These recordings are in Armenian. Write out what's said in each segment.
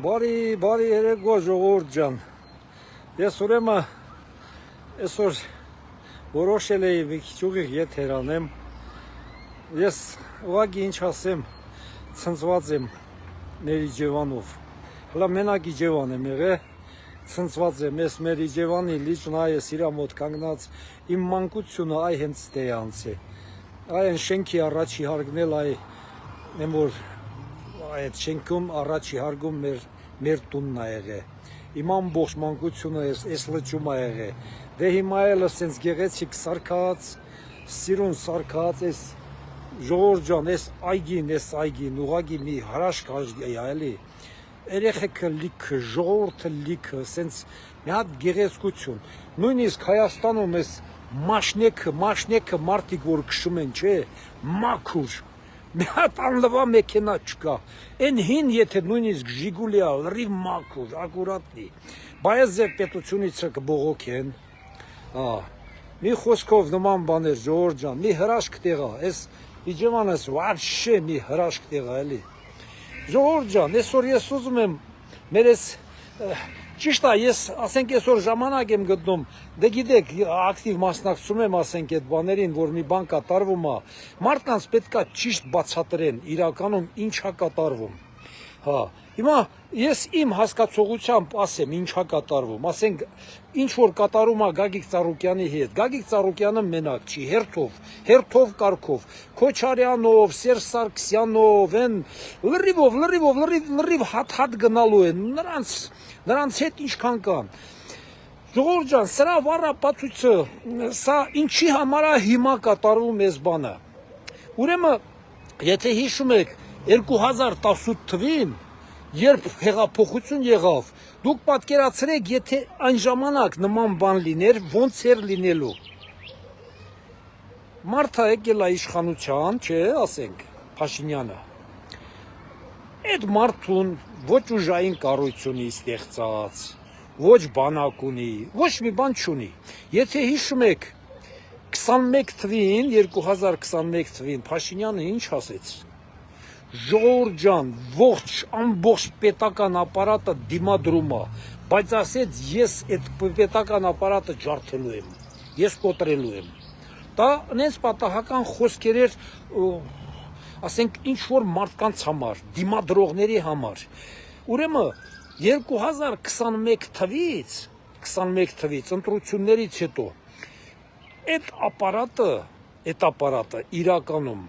Բարի երեկո ժողովուրդ ջան։ Ես ուրեմն այսօր որոշել էի մի քիչ ուղիղ ետ հեռանեմ։ Ես ուղղակի ինչ ասեմ, ցնցված եմ մեր Իջևանով։ Հələ մենակ Իջևան եմ եղել, ցնցված եմ, ես մեր Իջևանի լիճնա ես իր մոտ կանգնած, իմ մանկությունը այ հենց դե անցե։ Այն շենքի առաջի հարգնել այ եմ որ այդ շենքում առաջի հարգում մեր տունն ա եղել։ Իմ ամբողջ մանկությունը այս լճում ա եղել։ Դե հիմա էլ ասենց գեղեցիկ սարքած, սիրուն սարքած, այս ժողովուրդ ջան, այս այգին ուղղակի մի հրաշք է էլի։ Երեխեքը լիքը, ժողովուրդը լիքը, ասենց մի հատ գեղեցկություն։ Նույնիսկ Հայաստանում այս մաշնեքը մարդիկ որ քշում են, չէ, մաքուր։ Մի հատ անլվա մեքենա չկա։ Այն հին եթե նույնիսկ Ժիգուլի ա, լրիվ մաքուր, ակուրատնի։ Բայց ձեր պետությունից կբողոքեն։ Մի խոսքով նման բաներ, ժողովուրդ ջան, մի հրաշք տեղ ա, այս Իջևանս вообще մի հրաշք տեղ ա, էլի։ Ժողովուրդ ջան, այսօր ես ուզում եմ մեր այս ճիշտ է, ես ասենք այսօր ժամանակ եմ գտնում, դե գիտեք, ակտիվ մասնակցում եմ, ասենք այդ բաներին, որ մի բան կատարվում է, մարդկանց պետքա ճիշտ բացատրեն, իրականում ինչ է կատարվում։ Հիմա ես իմ հասկացողությամբ ասեմ, ինչ է կատարվում, ասենք ինչ որ կատարում է Գագիկ Ծառուկյանի հետ, Գագիկ Ծառուկյանը մենակ չի, հերթով կարգով, Քոչարյանով, Սերժ Սարգսյանով, են լրիվ հատ գնալու են, նրանց հետ ինչքան կան։ Ժողովուրդ ջան, սրա վառապացույցը, սա ինչի համար է հիմա կատարվում այս բանը։ Ուրեմն, եթե հիշում եք 2018 թվին, երբ հեղափոխություն եղավ, դուք պատկերացրեք, եթե այն ժամանակ նման բան լիներ, ոնց էր լինելու։ Մարդը եկել է իշխանության, չէ, ասենք, Փաշինյանը։ Այդ մարդուն ոչ ուժային կառույց ունի ստեղծած, ոչ բանակ ունի, ոչ մի բան չունի։ Եթե հիշում եք 21 թվին, 2021 թվին Փաշինյանը ինչ ասեց։ Ժողովուրդ ջան, ամբողջ պետական ապարատը դիմադրում է, բայց ասեց ես այդ պետական ապարատը ջարդելու եմ, ես կոտրելու եմ։ Դա նենց պատահական խոսքեր էր, ասենք ինչ որ մարդկանց համար, դիմադրողների համար։ Ուրեմն 2021 թվից ընտրություններից հետո այդ ապարատը իրականում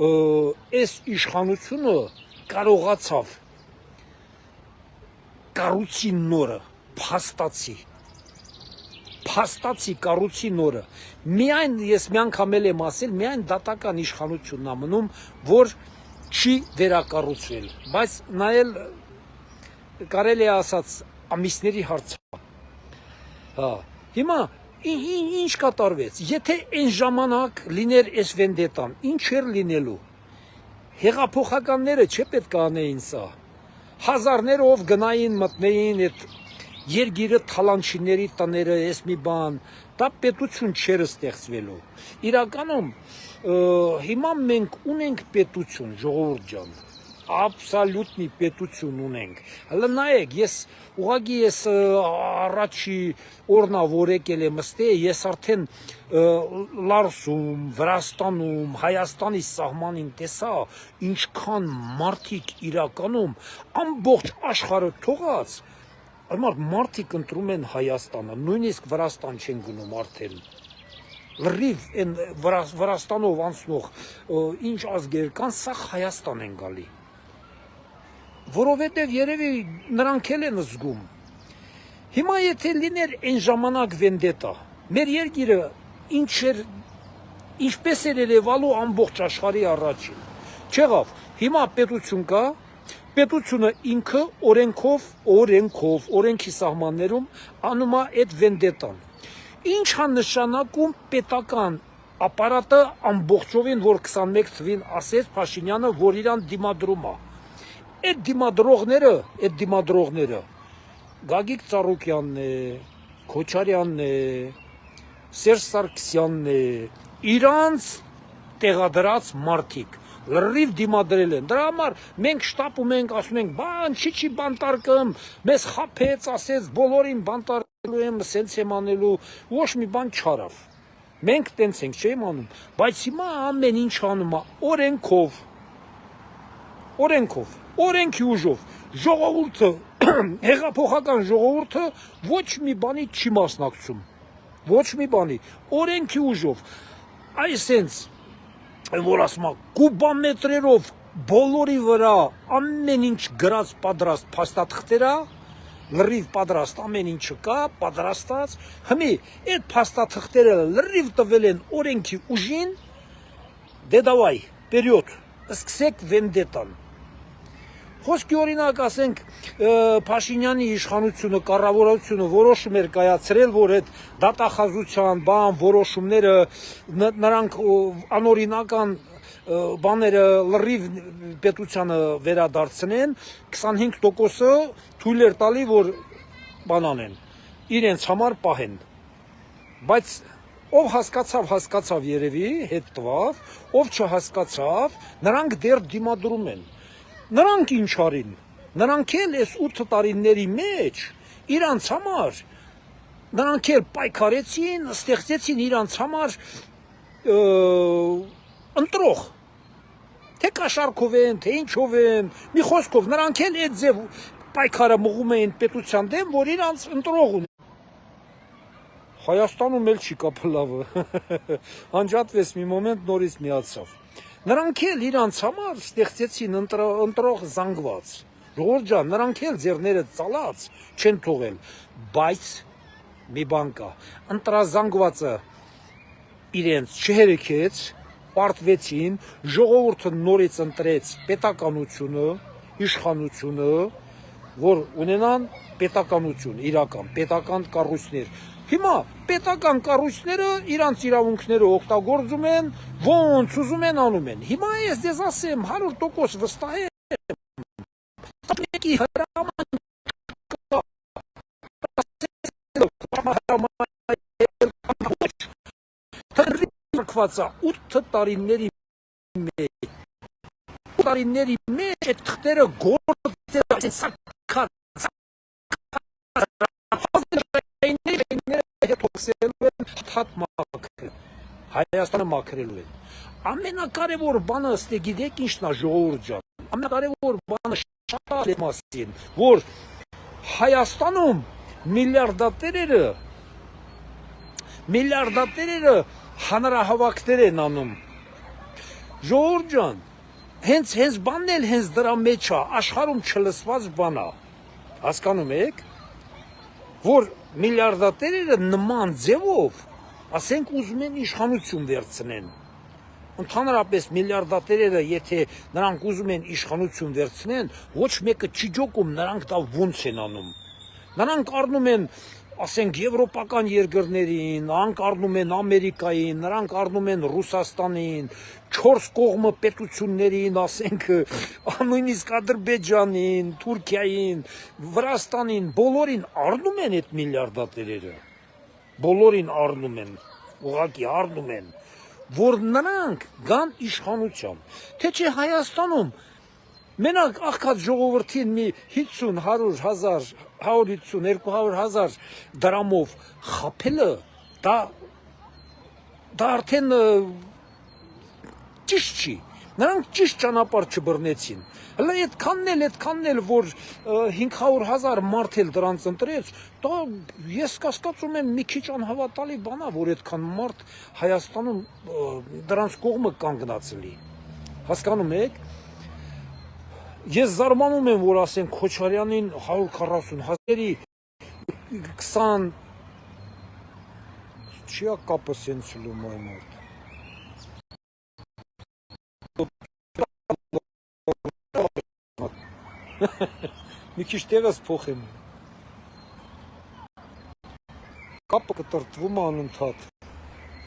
այս իշխանությունը կարողացավ կառույցի նորը, փաստացի կառույցի նորը, միայն ես մի անգամ եմ ասել, միայն դատական իշխանությունն է մնում, որ չի վերակառուցվել, բայց նայել կարելի է ասած ամիսների հարց է։ Հիմա ինչ կատարվեց, եթե այն ժամանակ լիներ այս վենդետան, ինչ էր լինելու, հեղափոխականները չէ պետք է անեին սա, հազարներով գնային մտնեին այդ երգիրը թալանչիների տները, այս մի բան, դա պետություն չէր ստեղծվելու, իրականում հիմա մենք ունենք պետություն, ժողովուրդ ջան, աբսոլյուտնի պետություն ունենք, հələ նայեք, ես ուղղակի ես առաջի օրնա որ եկել եմ ստե, ես արդեն Լարսում, Վրաստանում, Հայաստանի սահմանին տեսա, ինչքան մարդիկ իրականում ամբողջ աշխարհը թողած, մարդիկ ընտրում են Հայաստանը, նույնիսկ Վրաստան չեն գնում արդեն, լրիվ են Վրաստանով անցնող ինչ ազգեր կան, սա Հայաստան են գալի, որովհետև երևի նրանք էլ են զգում։ Հիմա եթե լիներ այն ժամանակ վենդետա, մեր երկիրը ինչպես էր երևալու ամբողջ աշխարհի առաջին, չեղավ, հիմա պետություն կա, պետությունը ինքը օրենքի սահմաններում անում է այդ վենդետան։ Ինչ է նշանակում պետական ապարատը ամբողջովին, որ 21 թվին ասեց Փաշինյանը, որ իրան դիմադրում է։ Այդ դիմադրողները Գագիկ Ծառուկյանն է, Քոչարյանն է, Սերժ Սարգսյանն է, իրանց տեղադրած մարդիկ, լրիվ դիմադրել են։ Դրա համար մենք շտապում ենք, ասում ենք, բան չի բանտարկում, մեզ խափեց, ասեց բոլորին բանտարկելու եմ, սենց եմ անելու, ոչ մի բան չարավ։ Մենք տենց ենք չեմ անում, բայց հիմա ամեն ինչ անում է օրենքի ուժով, ժողովուրդը, հեղափոխական ժողովուրդը ոչ մի բանի չի մասնակցում, ոչ մի բանի, օրենքի ուժով, այսենց, որ ասում է, կուբամետրերով բոլորի վրա ամեն ինչ գրած պատրաստ փաստաթղթերա, լրիվ պատրաստ ամեն ինչը կա, պատրաստած, հիմի այդ փաստաթղթերը լրիվ տվել են օրենքի ուժին, դե դավայ, պերիոդ, սկսեք վենդետան։ Խոսքի օրինակ ասենք Փաշինյանի իշխանությունը, կառավարությունը որոշում էր կայացրել, որ այդ դատախազության բան որոշումները նրանք անօրինական բաները լրիվ պետությանը վերադարձնեն, 25%-ը թույլ էր տալի, որ բան անեն, իրենց համար պահեն։ Բայց ով հասկացավ երևի, հետ տվավ, ով չհասկացավ, նրանք դեռ դիմադրում են։ Նրանք ինչ արին, նրանք էլ այս 8 տարիների մեջ իրանց համար, նրանք էլ պայքարեցին, ստեղծեցին իրանց համար ընտրող, թե կաշառքով են, թե ինչով են, մի խոսքով, նրանք էլ այդ ձև պայքարը մղում էին պետության դեմ, որ իրանց ընտրող ունեն։ Հայաստանում էլ չի կապլավը, անջատվեց մի մոմենտ նորից միացավ։ Նրանք էլ իրանց համար ստեղծեցին ընտրող զանգված, ժողովուրդ ջան, նրանք էլ ձեռները ծալած չեն թողել, բայց մի բան կա, ընտրազանգվածը իրենց չհերեքեց, պարտվեցին, ժողովուրդը նորից ընտրեց պետականությունը, իշխանությունը, որ ունենան պետականություն, իրական, պետական կառույցներ։ Հիմա պետական կառույցները իրանց իրավունքները օգտագործում են, ոնց ուզում են անում են։ Հիմա ես դες ասեմ 100% վստահ եմ, մեկի հրամանքվածա 8 տարիների մեջ այդ թղթերը գործել Հայաստանը մաքրելու են։ Ամենակարևոր բանը ստե գիտեք ինչն է ժողովուրդ ջան։ Ամենակարևոր բանը շատ է մասին, որ Հայաստանում միլիարդատերերը հանրահավաքներ են անում։ Ժողովուրդ ջան, հենց բանն էլ հենց դրա մեջ է, աշխարհում չլսված բան է։ Հասկանում եք, որ միլիարդատերերը նման ձևով, ասենք ուզում են իշխանություն վերցնեն։ Ընդհանրապես միլիարդատերերը, եթե նրանք ուզում են իշխանություն վերցնեն, ոչ մեկը չի ջոկում, նրանք դա ոնց են անում։ Նրանք առնում են, ասենք եվրոպական երկրներին, նրանք առնում են Ամերիկային, նրանք առնում են Ռուսաստանին, 4 կողմը պետություններին, ասենք նույնիսկ Ադրբեջանին, Թուրքիային, Վրաստանին, բոլորին առնում են այդ միլիարդատերերը, բոլորին առնում են, ուղղակի առնում են, որ նրանք գան իշխանության, թե չէ Հայաստանում մենակ աղքատ ժողովրդին մի 50, 100 հազար, 150, 200 հազար դրամով խափելը, դա արդեն ճիշտ չի, նրանք ճիշտ ճանապարհ չբռնեցին, հլա այդքանն էլ, որ 500 հազար մարդ էլ դրանց ընտրեց, դա ես կասկածում եմ մի քիչ անհավատալի բան է, որ այդքան մարդ Հայաստանում դրանց կողմը կանգնացլի, հասկանում եք, ես զարմանում եմ, որ ասենք Քոչարյանին 140 հազարի 20 չի կապը սենց լում այ մարդ։ Մի քիչ տեղս փոխեմ։ Կապը կտրտվում է անընդհատ։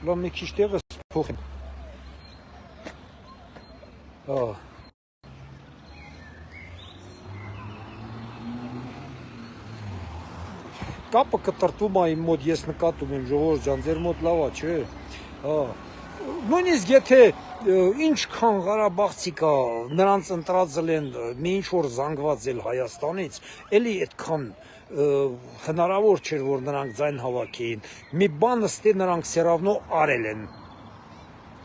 Լավ մի քիչ տեղս փոխեմ։ Կապը կտրտվում է իմ մոտ, ես նկատում եմ ժողովուրդ ջան, ձեր մոտ լավ է, չէ։ Նույնիսկ եթե ինչքան Ղարաբաղցի կա, նրանց ընտրածել են մի ինչ որ զանգված էլ Հայաստանից, էլի այդքան հնարավոր չէր որ նրանք ձայն հավաքեին։ Մի բան ըստ նրանք սերավնո արել են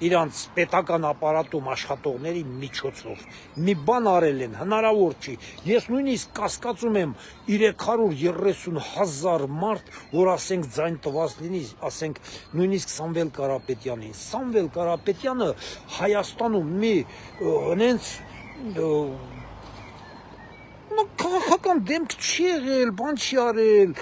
իրանց պետական ապարատում աշխատողների միջոցով մի բան արել են, հնարավոր չի։ Ես նույնիսկ կասկածում եմ 330,000 մարդ, որ ասենք ձայն տված լինի, ասենք նույնիսկ Սամվել Կարապետյանին։ Սամվել Կարապետյանը Հայաստանում մի հենց քաղաքական դեմք չի եղել, բան չի արել,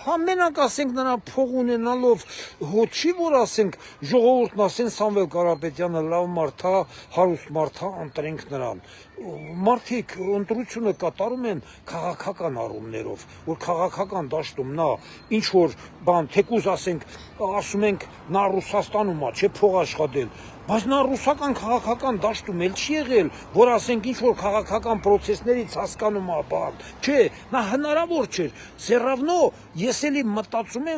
համենակ ասենք նրա փող ունենալով հոչի որ ասենք ժողովուրդն ասեն Սամվել Կարապետյանը լավ մարդ է, հարուստ մարդ է, ընտրենք նրան։ Մարդիկ ընտրությունը կատարում են քաղաքական առումներով, որ քաղաքական դաշտում նա ինչ որ բան, թեկուզ ասենք, ասում ենք նա Ռուսաստանում է, չէ փող աշխատել, բայց նա ռուսական քաղաքական դաշտում էլ չի եղել, որ ասենք ինչ որ քաղաքական process-ներից հասկանում է բան, չէ, նա հնարավոր չէր։ Սերավնո ես էլի մտածում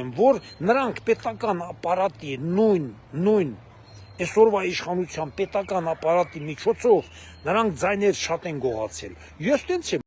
եմ, որ նրանք պետական ապարատի նույն այսօրվա իշխանության պետական ապարատի միջոցով նրանք ձայներ շատ են գողացել։ Ես տենց եմ